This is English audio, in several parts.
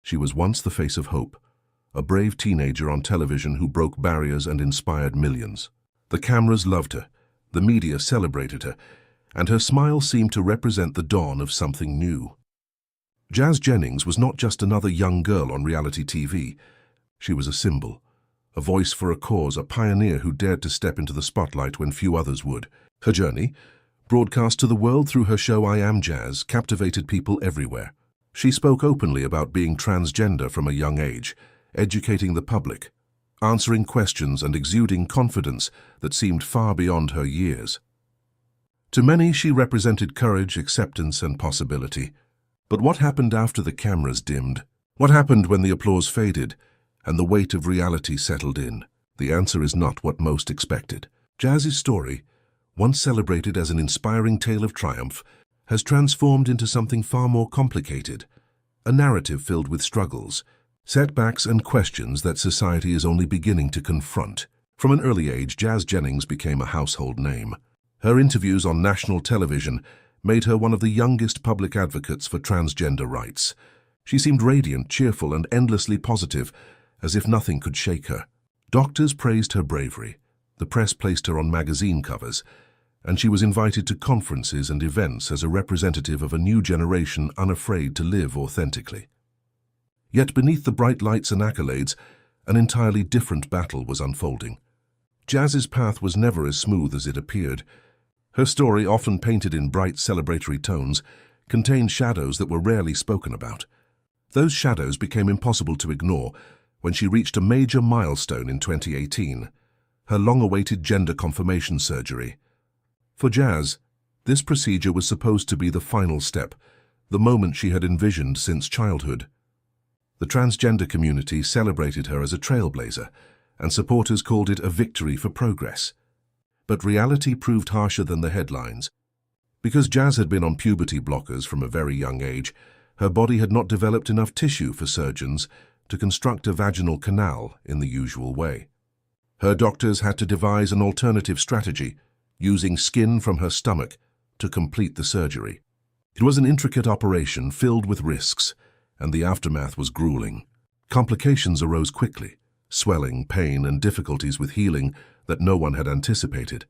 She was once the face of hope, a brave teenager on television who broke barriers and inspired millions. The cameras loved her, the media celebrated her, and her smile seemed to represent the dawn of something new. Jazz Jennings was not just another young girl on reality TV. She was a symbol, a voice for a cause, a pioneer who dared to step into the spotlight when few others would. Her journey, broadcast to the world through her show I Am Jazz, captivated people everywhere. She spoke openly about being transgender from a young age, educating the public, answering questions and exuding confidence that seemed far beyond her years. To many, she represented courage, acceptance, and possibility. But what happened after the cameras dimmed? What happened when the applause faded and the weight of reality settled in? The answer is not what most expected. Jazz's story, once celebrated as an inspiring tale of triumph, has transformed into something far more complicated, a narrative filled with struggles, setbacks, and questions that society is only beginning to confront. From an early age, Jazz Jennings became a household name. Her interviews on national television made her one of the youngest public advocates for transgender rights. She seemed radiant, cheerful, and endlessly positive, as if nothing could shake her. Doctors praised her bravery, the press placed her on magazine covers, and she was invited to conferences and events as a representative of a new generation unafraid to live authentically. Yet beneath the bright lights and accolades, an entirely different battle was unfolding. Jazz's path was never as smooth as it appeared. Her story, often painted in bright celebratory tones, contained shadows that were rarely spoken about. Those shadows became impossible to ignore when she reached a major milestone in 2018, her long-awaited gender confirmation surgery. For Jazz, this procedure was supposed to be the final step, the moment she had envisioned since childhood. The transgender community celebrated her as a trailblazer, and supporters called it a victory for progress. But reality proved harsher than the headlines. Because Jazz had been on puberty blockers from a very young age, her body had not developed enough tissue for surgeons to construct a vaginal canal in the usual way. Her doctors had to devise an alternative strategy, using skin from her stomach to complete the surgery. It was an intricate operation filled with risks, and the aftermath was grueling. Complications arose quickly, swelling, pain, and difficulties with healing that no one had anticipated.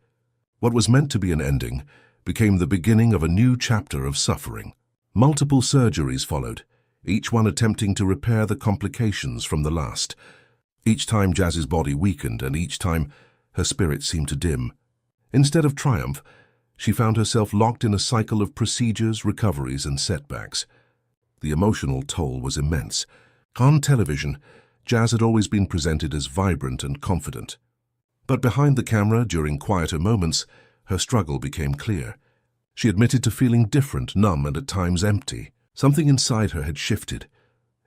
What was meant to be an ending became the beginning of a new chapter of suffering. Multiple surgeries followed, each one attempting to repair the complications from the last. Each time Jazz's body weakened, and each time her spirit seemed to dim. Instead of triumph, she found herself locked in a cycle of procedures, recoveries, and setbacks. The emotional toll was immense. On television, Jazz had always been presented as vibrant and confident. But behind the camera, during quieter moments, her struggle became clear. She admitted to feeling different, numb, and at times empty. Something inside her had shifted,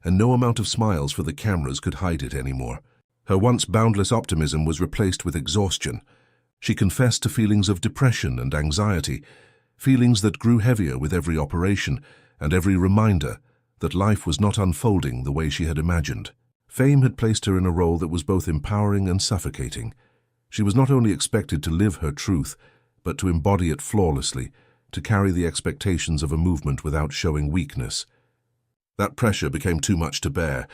and no amount of smiles for the cameras could hide it anymore. Her once boundless optimism was replaced with exhaustion. She confessed to feelings of depression and anxiety, feelings that grew heavier with every operation and every reminder that life was not unfolding the way she had imagined. Fame had placed her in a role that was both empowering and suffocating. She was not only expected to live her truth, but to embody it flawlessly, to carry the expectations of a movement without showing weakness. That pressure became too much to bear.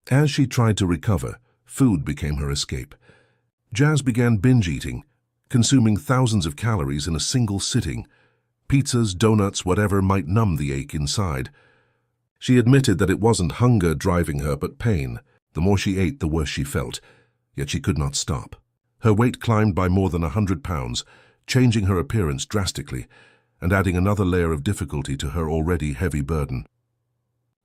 As she tried to recover, food became her escape. Jazz began binge-eating, consuming thousands of calories in a single sitting. Pizzas, donuts, whatever might numb the ache inside. She admitted that it wasn't hunger driving her, but pain. The more she ate, the worse she felt, yet she could not stop. Her weight climbed by more than 100 pounds, changing her appearance drastically and adding another layer of difficulty to her already heavy burden.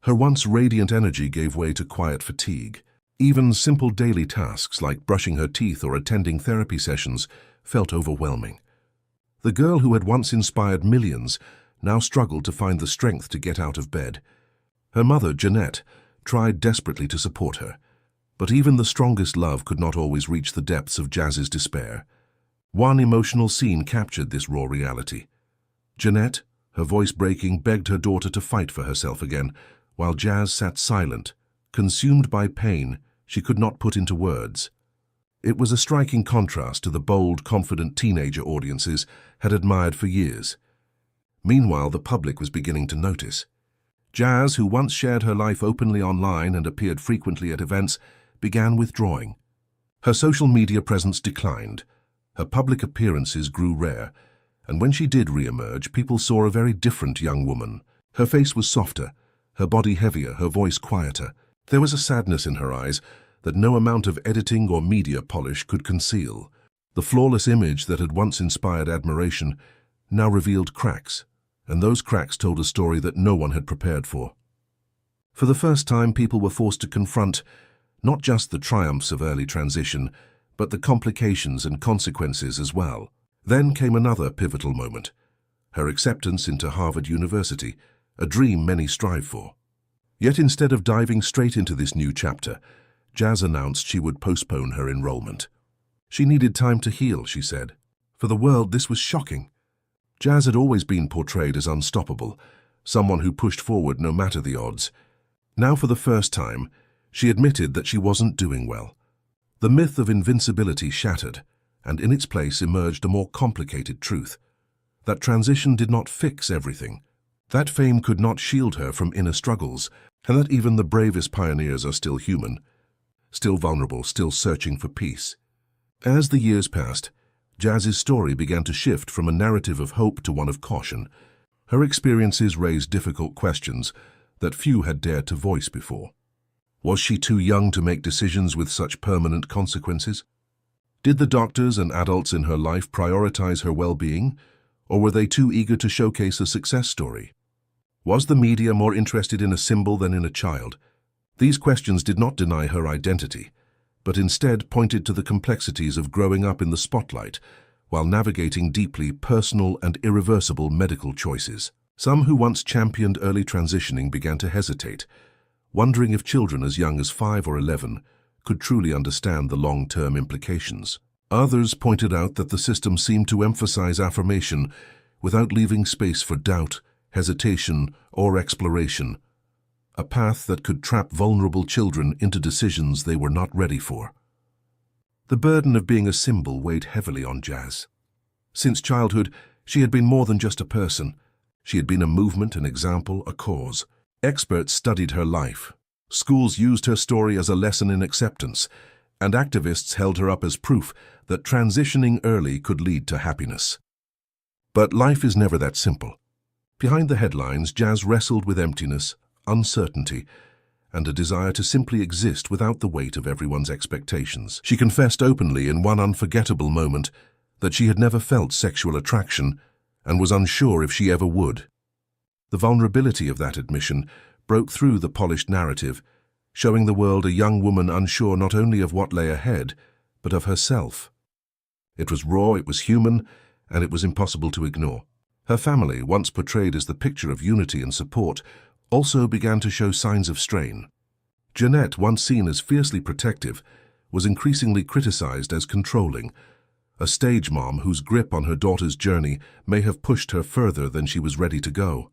Her once radiant energy gave way to quiet fatigue. Even simple daily tasks like brushing her teeth or attending therapy sessions felt overwhelming. The girl who had once inspired millions now struggled to find the strength to get out of bed. Her mother, Jeanette, tried desperately to support her, but even the strongest love could not always reach the depths of Jazz's despair. One emotional scene captured this raw reality. Jeanette, her voice breaking, begged her daughter to fight for herself again, while Jazz sat silent, consumed by pain she could not put into words. It was a striking contrast to the bold, confident teenager audiences had admired for years. Meanwhile, the public was beginning to notice. Jazz, who once shared her life openly online and appeared frequently at events, began withdrawing. Her social media presence declined. Her public appearances grew rare, and when she did re-emerge, people saw a very different young woman. Her face was softer, her body heavier, her voice quieter. There was a sadness in her eyes that no amount of editing or media polish could conceal. The flawless image that had once inspired admiration now revealed cracks, and those cracks told a story that no one had prepared for. For the first time, people were forced to confront not just the triumphs of early transition, but the complications and consequences as well. Then came another pivotal moment: her acceptance into Harvard University, a dream many strive for. Yet instead of diving straight into this new chapter, Jazz announced she would postpone her enrollment. She needed time to heal, she said. For the world, this was shocking. Jazz had always been portrayed as unstoppable, someone who pushed forward no matter the odds. Now, for the first time, she admitted that she wasn't doing well. The myth of invincibility shattered, and in its place emerged a more complicated truth: that transition did not fix everything, that fame could not shield her from inner struggles, and that even the bravest pioneers are still human, still vulnerable, still searching for peace. As the years passed, Jazz's story began to shift from a narrative of hope to one of caution. Her experiences raised difficult questions that few had dared to voice before. Was she too young to make decisions with such permanent consequences? Did the doctors and adults in her life prioritize her well-being, or were they too eager to showcase a success story? Was the media more interested in a symbol than in a child? These questions did not deny her identity, but instead pointed to the complexities of growing up in the spotlight while navigating deeply personal and irreversible medical choices. Some who once championed early transitioning began to hesitate, wondering if children as young as 5 or 11 could truly understand the long-term implications. Others pointed out that the system seemed to emphasize affirmation without leaving space for doubt, hesitation, or exploration, a path that could trap vulnerable children into decisions they were not ready for. The burden of being a symbol weighed heavily on Jazz. Since childhood, she had been more than just a person. She had been a movement, an example, a cause. Experts studied her life. Schools used her story as a lesson in acceptance, and activists held her up as proof that transitioning early could lead to happiness. But life is never that simple. Behind the headlines, Jazz wrestled with emptiness, uncertainty, and a desire to simply exist without the weight of everyone's expectations. She confessed openly in one unforgettable moment that she had never felt sexual attraction and was unsure if she ever would. The vulnerability of that admission broke through the polished narrative, showing the world a young woman unsure not only of what lay ahead, but of herself. It was raw, it was human, and it was impossible to ignore. Her family, once portrayed as the picture of unity and support, also began to show signs of strain. Jeanette, once seen as fiercely protective, was increasingly criticized as controlling, a stage mom whose grip on her daughter's journey may have pushed her further than she was ready to go.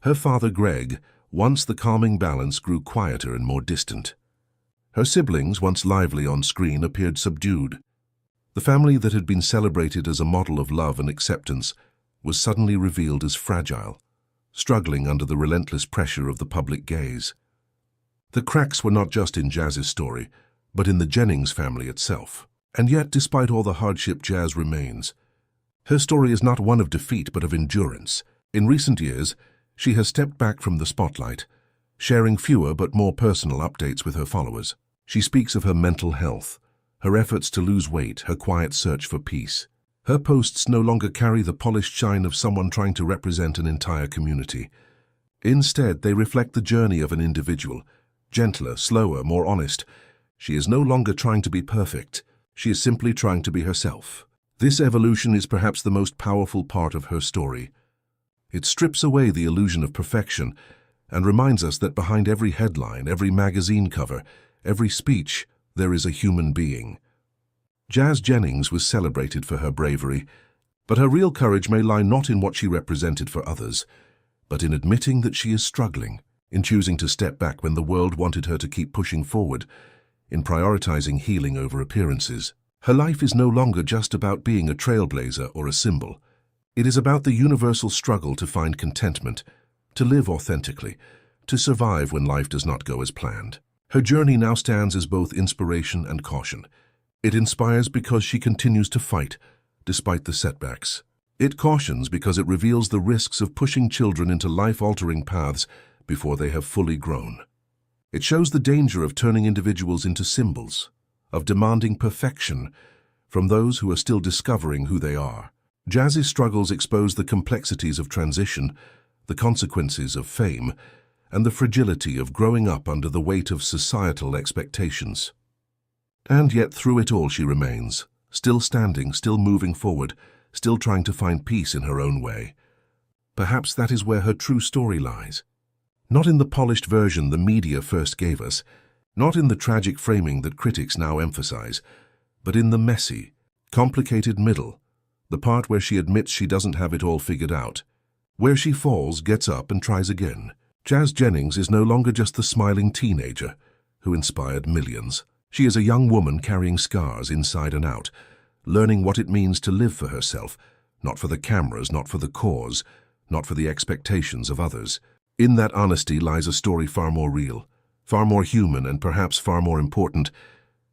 Her father, Greg, once the calming balance, grew quieter and more distant. Her siblings, once lively on screen, appeared subdued. The family that had been celebrated as a model of love and acceptance was suddenly revealed as fragile, struggling under the relentless pressure of the public gaze. The cracks were not just in Jazz's story, but in the Jennings family itself. And yet, despite all the hardship, Jazz remains. Her story is not one of defeat, but of endurance. In recent years, she has stepped back from the spotlight, sharing fewer but more personal updates with her followers. She speaks of her mental health, her efforts to lose weight, her quiet search for peace. Her posts no longer carry the polished shine of someone trying to represent an entire community. Instead, they reflect the journey of an individual, gentler, slower, more honest. She is no longer trying to be perfect. She is simply trying to be herself. This evolution is perhaps the most powerful part of her story. It strips away the illusion of perfection and reminds us that behind every headline, every magazine cover, every speech, there is a human being. Jazz Jennings was celebrated for her bravery, but her real courage may lie not in what she represented for others, but in admitting that she is struggling, in choosing to step back when the world wanted her to keep pushing forward, in prioritizing healing over appearances. Her life is no longer just about being a trailblazer or a symbol. It is about the universal struggle to find contentment, to live authentically, to survive when life does not go as planned. Her journey now stands as both inspiration and caution. It inspires because she continues to fight, despite the setbacks. It cautions because it reveals the risks of pushing children into life-altering paths before they have fully grown. It shows the danger of turning individuals into symbols, of demanding perfection from those who are still discovering who they are. Jazz's struggles expose the complexities of transition, the consequences of fame, and the fragility of growing up under the weight of societal expectations. And yet through it all she remains, still standing, still moving forward, still trying to find peace in her own way. Perhaps that is where her true story lies. Not in the polished version the media first gave us, not in the tragic framing that critics now emphasize, but in the messy, complicated middle, the part where she admits she doesn't have it all figured out, where she falls, gets up, and tries again. Jazz Jennings is no longer just the smiling teenager who inspired millions. She is a young woman carrying scars inside and out, learning what it means to live for herself, not for the cameras, not for the cause, not for the expectations of others. In that honesty lies a story far more real, far more human, and perhaps far more important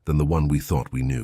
than the one we thought we knew.